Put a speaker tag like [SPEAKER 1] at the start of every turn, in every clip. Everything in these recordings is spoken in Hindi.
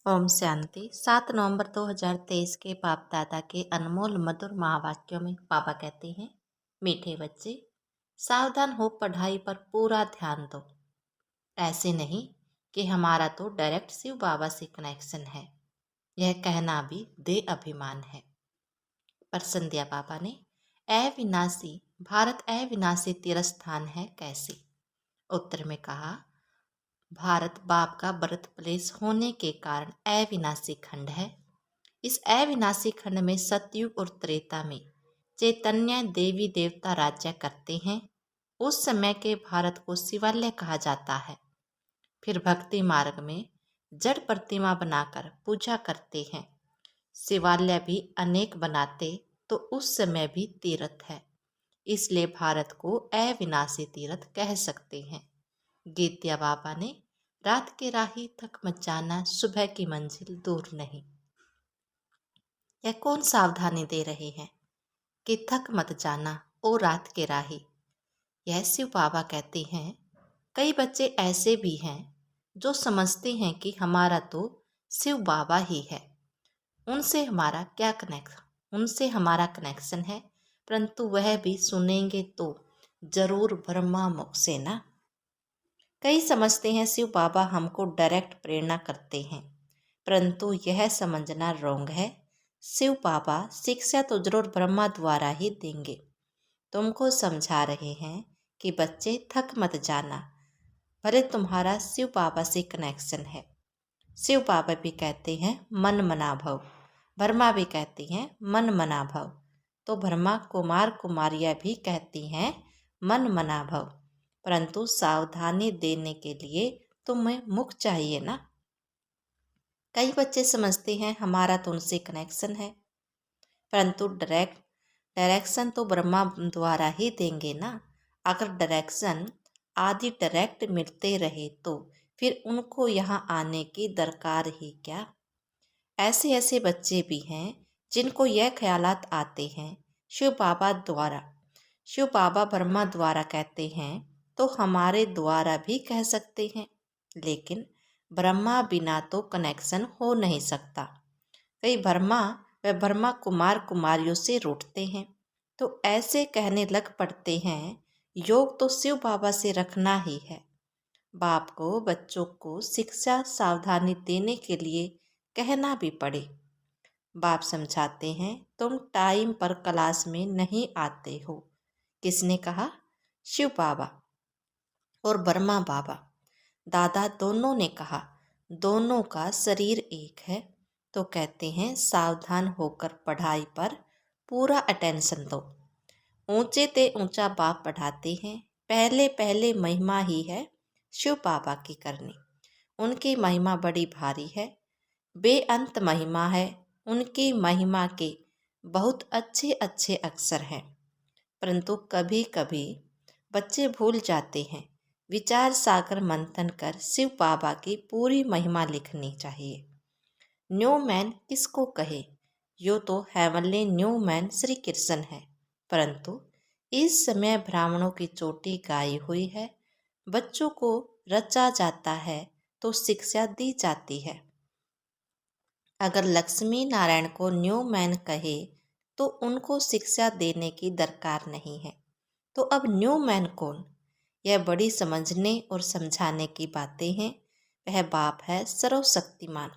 [SPEAKER 1] ओम शांति। 7 नवंबर 2023 के बाप दादा के अनमोल मधुर महावाक्यों में पापा कहते हैं, मीठे बच्चे सावधान हो, पढ़ाई पर पूरा ध्यान दो। ऐसे नहीं कि हमारा तो डायरेक्ट शिव बाबा से कनेक्शन है, यह कहना भी दे अभिमान है। पर संध्या बाबा ने अविनाशी भारत अविनाशी तीर्थ स्थान है कैसे? उत्तर में कहा, भारत बाप का बर्थ प्लेस होने के कारण अविनाशी खंड है। इस अविनाशी खंड में सतयुग और त्रेता में चैतन्य देवी देवता राज्य करते हैं। उस समय के भारत को शिवालय कहा जाता है। फिर भक्ति मार्ग में जड़ प्रतिमा बनाकर पूजा करते हैं। शिवालय भी अनेक बनाते तो उस समय भी तीर्थ है, इसलिए भारत को अविनाशी तीर्थ कह सकते हैं। गीत्या बाबा ने रात के राही थक मत जाना, सुबह की मंजिल दूर नहीं। यह कौन सावधानी दे रहे हैं कि थक मत जाना ओ रात के राही? यह शिव बाबा कहते हैं। कई बच्चे ऐसे भी हैं जो समझते हैं कि हमारा तो शिव बाबा ही है, उनसे हमारा कनेक्शन है, परंतु वह भी सुनेंगे तो जरूर ब्रह्मा मुख से ना। कई समझते हैं शिव बाबा हमको डायरेक्ट प्रेरणा करते हैं, परंतु यह समझना रोंग है। शिव बाबा शिक्षा तो जरूर ब्रह्मा द्वारा ही देंगे। तुमको समझा रहे हैं कि बच्चे थक मत जाना, भले तुम्हारा शिव बाबा से कनेक्शन है। शिव बाबा भी कहते हैं मन मना भव, ब्रह्मा भी कहती हैं मन मना भव, तो ब्रह्मा कुमार कुमारियाँ भी कहती हैं मन मना भव, परंतु सावधानी देने के लिए तुम्हें मुख चाहिए ना। कई बच्चे समझते हैं हमारा तो उनसे कनेक्शन है, परंतु डायरेक्शन तो ब्रह्मा द्वारा ही देंगे ना। अगर डायरेक्शन आदि डायरेक्ट मिलते रहे तो फिर उनको यहाँ आने की दरकार ही क्या। ऐसे ऐसे बच्चे भी हैं जिनको यह ख्यालात आते हैं शिव बाबा ब्रह्मा द्वारा कहते हैं तो हमारे द्वारा भी कह सकते हैं, लेकिन ब्रह्मा बिना तो कनेक्शन हो नहीं सकता। कई ब्रह्मा कुमार कुमारियों से रूठते हैं तो ऐसे कहने लग पड़ते हैं योग तो शिव बाबा से रखना ही है। बाप को बच्चों को शिक्षा सावधानी देने के लिए कहना भी पड़े। बाप समझाते हैं तुम टाइम पर क्लास में नहीं आते हो। किसने कहा? शिव बाबा और ब्रह्मा बाबा दादा दोनों ने कहा। दोनों का शरीर एक है, तो कहते हैं सावधान होकर पढ़ाई पर पूरा अटेंशन दो। ऊंचे ते ऊंचा बाप पढ़ाते हैं। पहले पहले महिमा ही है शिव बाबा की करनी। उनकी महिमा बड़ी भारी है, बेअंत महिमा है। उनकी महिमा के बहुत अच्छे अच्छे अक्षर हैं, परंतु कभी कभी बच्चे भूल जाते हैं। विचार सागर मंथन कर शिव बाबा की पूरी महिमा लिखनी चाहिए। न्यू मैन किसको कहे? यो तो heavenly new man Shri Krishna है, परंतु इस समय ब्राह्मणों की चोटी गाई हुई है। बच्चों को रचा जाता है तो शिक्षा दी जाती है। अगर लक्ष्मी नारायण को न्यू मैन कहे तो उनको शिक्षा देने की दरकार नहीं है। तो अब न्यू मैन कौन? यह बड़ी समझने और समझाने की बातें हैं। वह बाप है सर्वशक्तिमान,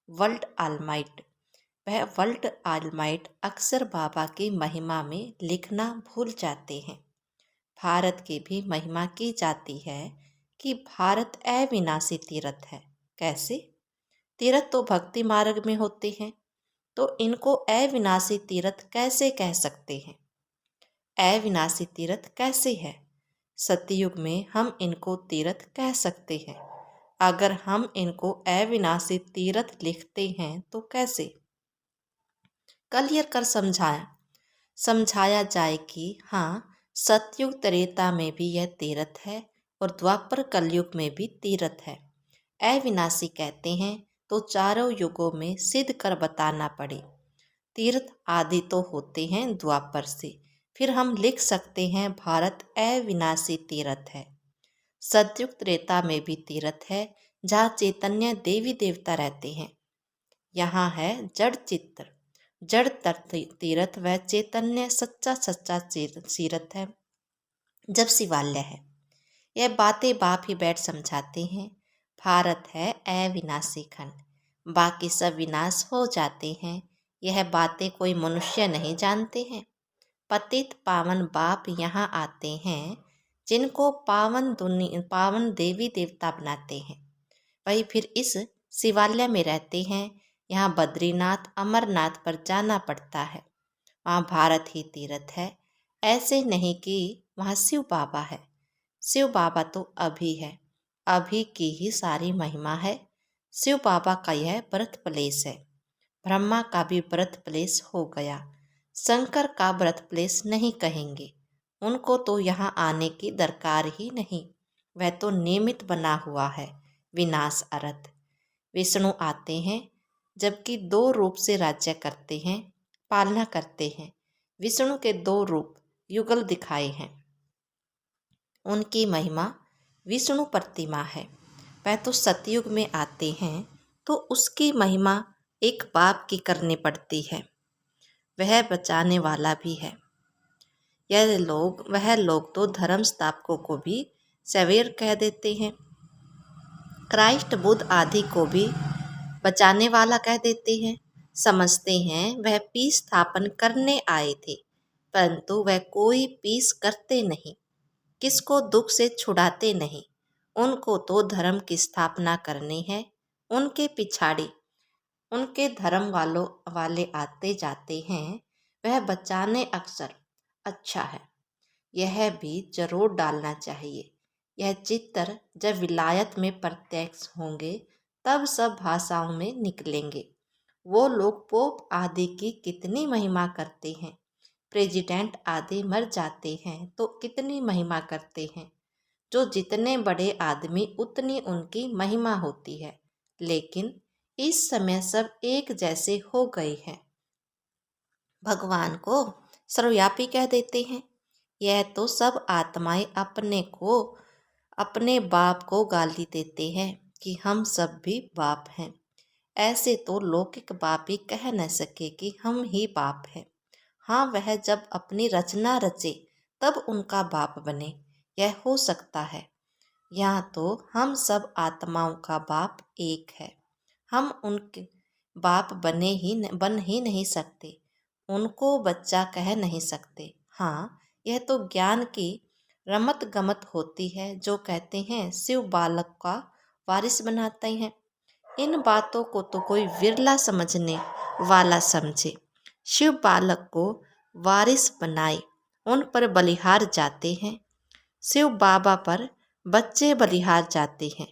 [SPEAKER 1] वर्ल्ड आलमाइट। वह वर्ल्ड आलमाइट अक्सर बाबा की महिमा में लिखना भूल जाते हैं। भारत की भी महिमा की जाती है कि भारत अविनाशी तीर्थ है। कैसे? तीर्थ तो भक्ति मार्ग में होते हैं, तो इनको अविनाशी तीर्थ कैसे कह सकते हैं? अविनाशी तीर्थ कैसे है? सतयुग में हम इनको तीर्थ कह सकते हैं। अगर हम इनको अविनाशी तीर्थ लिखते हैं तो कैसे? क्लियर कर समझाया जाए कि हाँ, सतयुग त्रेता में भी यह तीर्थ है और द्वापर कलयुग में भी तीर्थ है। अविनाशी कहते हैं तो चारों युगों में सिद्ध कर बताना पड़े। तीर्थ आदि तो होते हैं द्वापर से, फिर हम लिख सकते हैं भारत अविनाशी तीर्थ है। सतयुग त्रेता में भी तीर्थ है, जहाँ चैतन्य देवी देवता रहते हैं। यहाँ है जड़ चित्र, जड़ तीर्थ व चैतन्य सच्चा सच्चा सीरत है जब शिवालय है। यह बातें बाप ही बैठ समझाते हैं। भारत है अविनाशी खंड, बाकी सब विनाश हो जाते हैं। यह बातें कोई मनुष्य नहीं जानते हैं। पतित पावन बाप यहाँ आते हैं, जिनको पावन देवी देवता बनाते हैं, वही फिर इस शिवालय में रहते हैं। यहाँ बद्रीनाथ अमरनाथ पर जाना पड़ता है, वहाँ भारत ही तीर्थ है। ऐसे नहीं कि वहाँ शिव बाबा है। शिव बाबा तो अभी है, अभी की ही सारी महिमा है। शिव बाबा का यह बर्थ प्लेस है। ब्रह्मा का भी बर्थ प्लेस हो गया, शंकर का बर्थ प्लेस नहीं कहेंगे। उनको तो यहाँ आने की दरकार ही नहीं, वह तो नियमित बना हुआ है विनाश अर्थ। विष्णु आते हैं, जबकि 2 रूप से राज्य करते हैं, पालना करते हैं। विष्णु के 2 रूप युगल दिखाए हैं। उनकी महिमा विष्णु प्रतिमा है। वह तो सतयुग में आते हैं, तो उसकी महिमा एक बाप की करनी पड़ती है। वह बचाने वाला भी है। वह लोग तो धर्म स्थापकों को भी सवेर कह देते हैं, क्राइस्ट बुद्ध आदि को भी बचाने वाला कह देते हैं। समझते हैं वह पीस स्थापन करने आए थे, परंतु वह कोई पीस करते नहीं, किसको दुख से छुड़ाते नहीं। उनको तो धर्म की स्थापना करनी है। उनके पिछाड़ी उनके धर्म वाले आते जाते हैं, वह बचाने अक्सर अच्छा है। यह भी जरूर डालना चाहिए। यह चित्र जब विलायत में प्रत्यक्ष होंगे, तब सब भाषाओं में निकलेंगे। वो लोग पोप आदि की कितनी महिमा करते हैं, प्रेसिडेंट आदि मर जाते हैं तो कितनी महिमा करते हैं। जो जितने बड़े आदमी उतनी उनकी महिमा होती है, लेकिन इस समय सब एक जैसे हो गए हैं। भगवान को सर्वव्यापी कह देते हैं। यह तो सब आत्माएं अपने बाप को गाली देते हैं कि हम सब भी बाप हैं। ऐसे तो लौकिक बाप ही कह न सके कि हम ही बाप हैं। हाँ, वह जब अपनी रचना रचे तब उनका बाप बने, यह हो सकता है। यहाँ तो हम सब आत्माओं का बाप एक है। हम उनके बाप बन ही नहीं सकते, उनको बच्चा कह नहीं सकते। हाँ, यह तो ज्ञान की रमत गमत होती है, जो कहते हैं शिव बालक का वारिस बनाते हैं। इन बातों को तो कोई विरला समझने वाला समझे। शिव बालक को वारिस बनाए, उन पर बलिहार जाते हैं। शिव बाबा पर बच्चे बलिहार जाते हैं।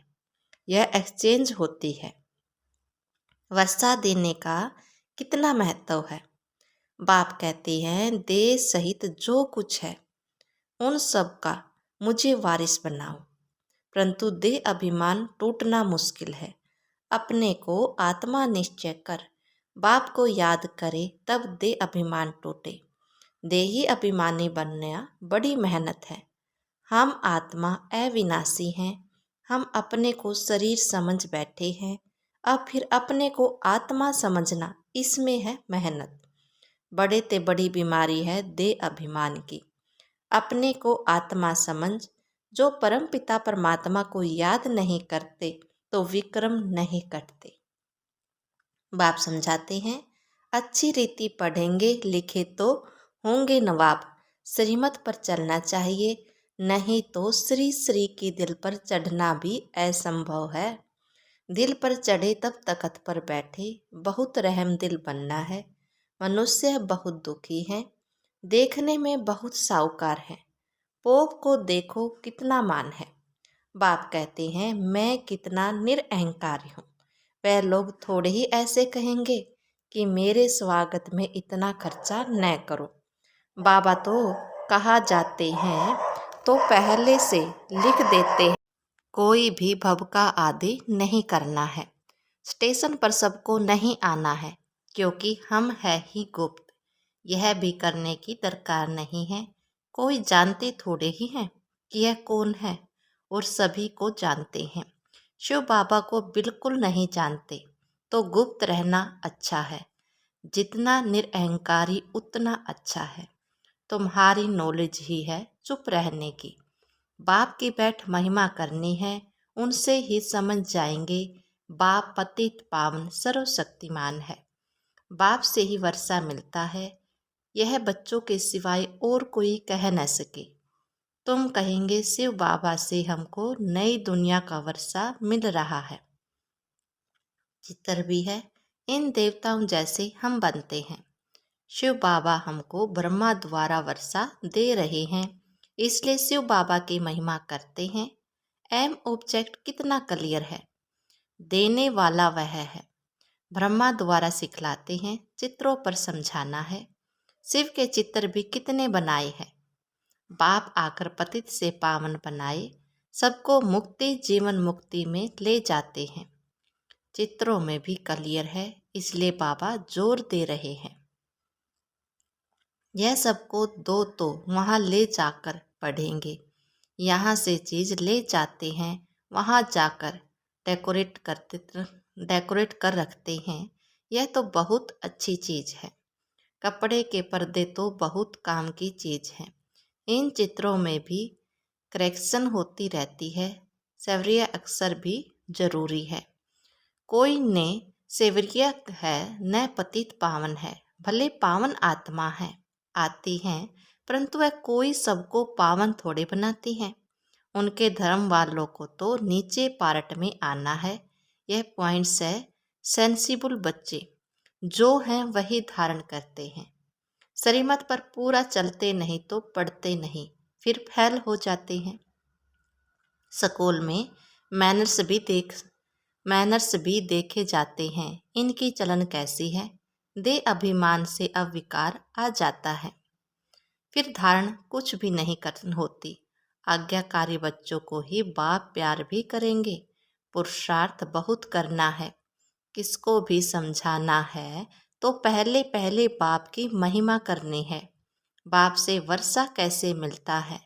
[SPEAKER 1] यह एक्सचेंज होती है। वर्षा देने का कितना महत्व है। बाप कहते हैं देश सहित जो कुछ है उन सब का मुझे वारिस बनाओ, परंतु देह अभिमान टूटना मुश्किल है। अपने को आत्मा निश्चय कर बाप को याद करे, तब देह अभिमान टूटे। देही अभिमानी बनना बड़ी मेहनत है। हम आत्मा अविनाशी हैं। हम अपने को शरीर समझ बैठे हैं, अब फिर अपने को आत्मा समझना, इसमें है मेहनत। बड़े ते बड़ी बीमारी है देह अभिमान की। अपने को आत्मा समझ, जो परम पिता परमात्मा को याद नहीं करते तो विक्रम नहीं कटते। बाप समझाते हैं, अच्छी रीति पढ़ेंगे लिखे तो होंगे नवाब। श्रीमत पर चलना चाहिए, नहीं तो श्री श्री की दिल पर चढ़ना भी असंभव है। दिल पर चढ़े तब तख्त पर बैठे, बहुत रहम दिल बनना है। मनुष्य बहुत दुखी है, देखने में बहुत साहूकार है। पोप को देखो कितना मान है। बाप कहते हैं मैं कितना निरअहंकारी हूँ। वह लोग थोड़े ही ऐसे कहेंगे कि मेरे स्वागत में इतना खर्चा न करो। बाबा तो कहा जाते हैं तो पहले से लिख देते हैं, कोई भी भभका आदि नहीं करना है। स्टेशन पर सबको नहीं आना है, क्योंकि हम है ही गुप्त। यह भी करने की दरकार नहीं है। कोई जानते थोड़े ही हैं कि यह कौन है, और सभी को जानते हैं। शिव बाबा को बिल्कुल नहीं जानते तो गुप्त रहना अच्छा है। जितना निरअहंकारी उतना अच्छा है। तुम्हारी नॉलेज ही है चुप रहने की। बाप की बैठ महिमा करनी है, उनसे ही समझ जाएंगे बाप पतित पावन सर्वशक्तिमान है। बाप से ही वर्षा मिलता है, यह बच्चों के सिवाय और कोई कह न सके। तुम कहेंगे शिव बाबा से हमको नई दुनिया का वर्षा मिल रहा है। चित्र भी है, इन देवताओं जैसे हम बनते हैं। शिव बाबा हमको ब्रह्मा द्वारा वर्षा दे रहे हैं, इसलिए शिव बाबा की महिमा करते हैं। एम ऑब्जेक्ट कितना क्लियर है, देने वाला वह है। ब्रह्मा द्वारा सिखलाते हैं, चित्रों पर समझाना है। शिव के चित्र भी कितने बनाए हैं। बाप आकर पतित से पावन बनाए, सबको मुक्ति जीवन मुक्ति में ले जाते हैं। चित्रों में भी क्लियर है, इसलिए बाबा जोर दे रहे हैं। यह सबको दो तो वहाँ ले जाकर पढ़ेंगे। यहाँ से चीज़ ले जाते हैं, वहाँ जाकर डेकोरेट कर रखते हैं। यह तो बहुत अच्छी चीज़ है। कपड़े के पर्दे तो बहुत काम की चीज़ है। इन चित्रों में भी करेक्शन होती रहती है। सेवरिया अक्सर भी जरूरी है। कोई ने सेवरिया है न पतित पावन है। भले पावन आत्मा है आती हैं, परंतु वह कोई सबको पावन थोड़े बनाती हैं। उनके धर्म वालों को तो नीचे पार्ट में आना है। यह पॉइंट्स है। सेंसिबल बच्चे जो हैं वही धारण करते हैं। श्रीमत पर पूरा चलते नहीं तो पढ़ते नहीं, फिर फेल हो जाते हैं। स्कूल में मैनर्स भी देखे जाते हैं। इनकी चलन कैसी है, दे अभिमान से अविकार आ जाता है। फिर धारण कुछ भी नहीं कर होती। आज्ञाकारी बच्चों को ही बाप प्यार भी करेंगे। पुरुषार्थ बहुत करना है, किसको भी समझाना है तो पहले पहले बाप की महिमा करनी है। बाप से वर्षा कैसे मिलता है,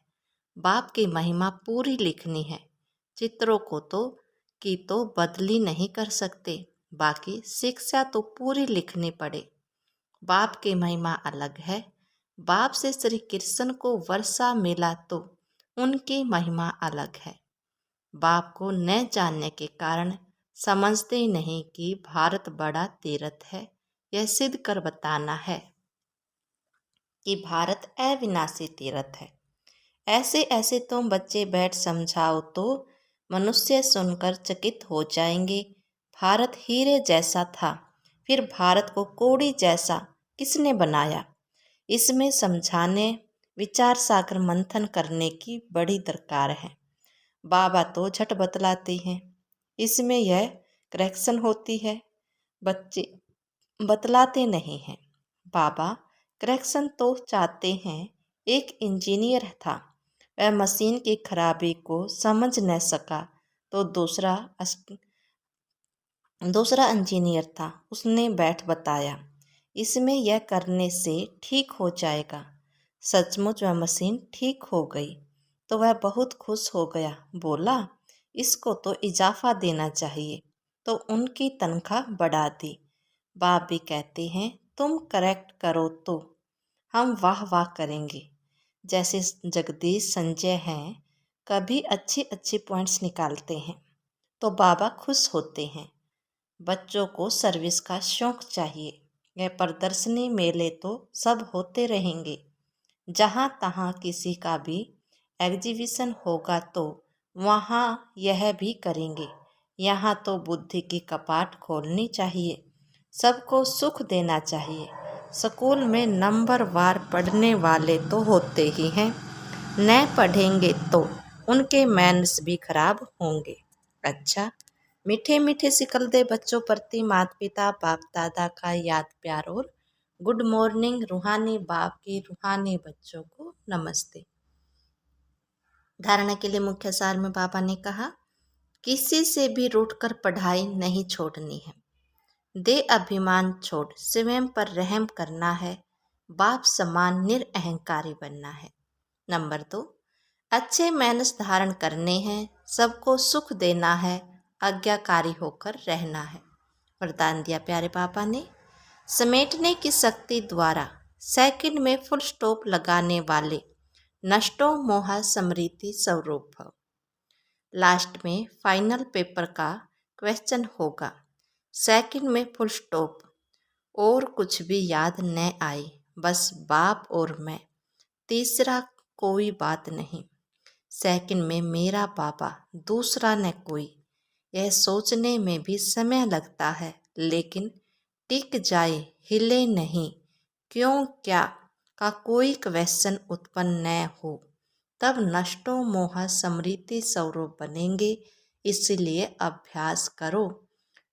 [SPEAKER 1] बाप की महिमा पूरी लिखनी है। चित्रों को तो बदली नहीं कर सकते, बाकी शिक्षा तो पूरी लिखनी पड़े। बाप की महिमा अलग है। बाप से श्री कृष्ण को वर्षा मिला तो उनकी महिमा अलग है। बाप को न जानने के कारण समझते नहीं कि भारत बड़ा तीर्थ है। यह सिद्ध कर बताना है कि भारत अविनाशी तीर्थ है। ऐसे ऐसे तुम बच्चे बैठ समझाओ तो मनुष्य सुनकर चकित हो जाएंगे। भारत हीरे जैसा था, फिर भारत को कौड़ी जैसा किसने बनाया। इसमें समझाने विचार सागर मंथन करने की बड़ी दरकार है। बाबा तो झट बतलाते हैं, इसमें यह करेक्शन होती है। बच्चे बतलाते नहीं हैं। बाबा करेक्शन तो चाहते हैं। एक इंजीनियर था, वह मशीन की खराबी को समझ न सका तो दूसरा इंजीनियर था, उसने बैठ बताया इसमें यह करने से ठीक हो जाएगा। सचमुच वह मशीन ठीक हो गई तो वह बहुत खुश हो गया। बोला इसको तो इजाफा देना चाहिए, तो उनकी तनख्वाह बढ़ा दी। बाप भी कहते हैं तुम करेक्ट करो तो हम वाह वाह करेंगे। जैसे जगदीश संजय हैं, कभी अच्छी अच्छी पॉइंट्स निकालते हैं तो बाबा खुश होते हैं। बच्चों को सर्विस का शौक चाहिए। यह प्रदर्शनी मेले तो सब होते रहेंगे। जहाँ तहाँ किसी का भी एग्जीबिशन होगा तो वहाँ यह भी करेंगे। यहाँ तो बुद्धि की कपाट खोलनी चाहिए, सबको सुख देना चाहिए। स्कूल में नंबर वार पढ़ने वाले तो होते ही हैं, न पढ़ेंगे तो उनके मैनर्स भी खराब होंगे। अच्छा, मीठे मीठे सिकल दे बच्चों प्रति माता पिता बाप दादा का याद प्यार और गुड मॉर्निंग। रूहानी बाप की रूहानी बच्चों को नमस्ते। धारणा के लिए मुख्य सार में बाबा ने कहा, किसी से भी रूठकर पढ़ाई नहीं छोड़नी है। दे अभिमान छोड़ स्वयं पर रहम करना है। बाप समान निरअहंकारी बनना है। नंबर 2, अच्छे मैनर्स धारण करने हैं, सबको सुख देना है, आज्ञाकारी होकर रहना है। वरदान दिया प्यारे पापा ने, समेटने की शक्ति द्वारा सेकंड में फुल स्टॉप लगाने वाले नष्टो मोहा समृद्धि स्वरूप भव। लास्ट में फाइनल पेपर का क्वेश्चन होगा, सेकंड में फुल स्टॉप और कुछ भी याद न आए, बस बाप और मैं, तीसरा कोई बात नहीं, सेकंड में मेरा पापा, दूसरा न कोई। यह सोचने में भी समय लगता है, लेकिन टिक जाए, हिले नहीं, क्यों क्या का कोई क्वेश्चन उत्पन्न न हो, तब नष्टो मोह समृद्धि स्वरूप बनेंगे। इसलिए अभ्यास करो,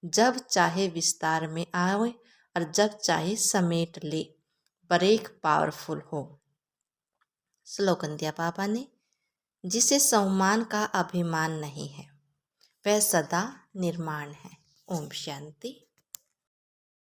[SPEAKER 1] जब चाहे विस्तार में आए और जब चाहे समेट ले, ब्रेक पावरफुल हो। स्लोगन दिया पापा ने, जिसे सम्मान का अभिमान नहीं है, वह सदा निर्माण है। ओम शांति।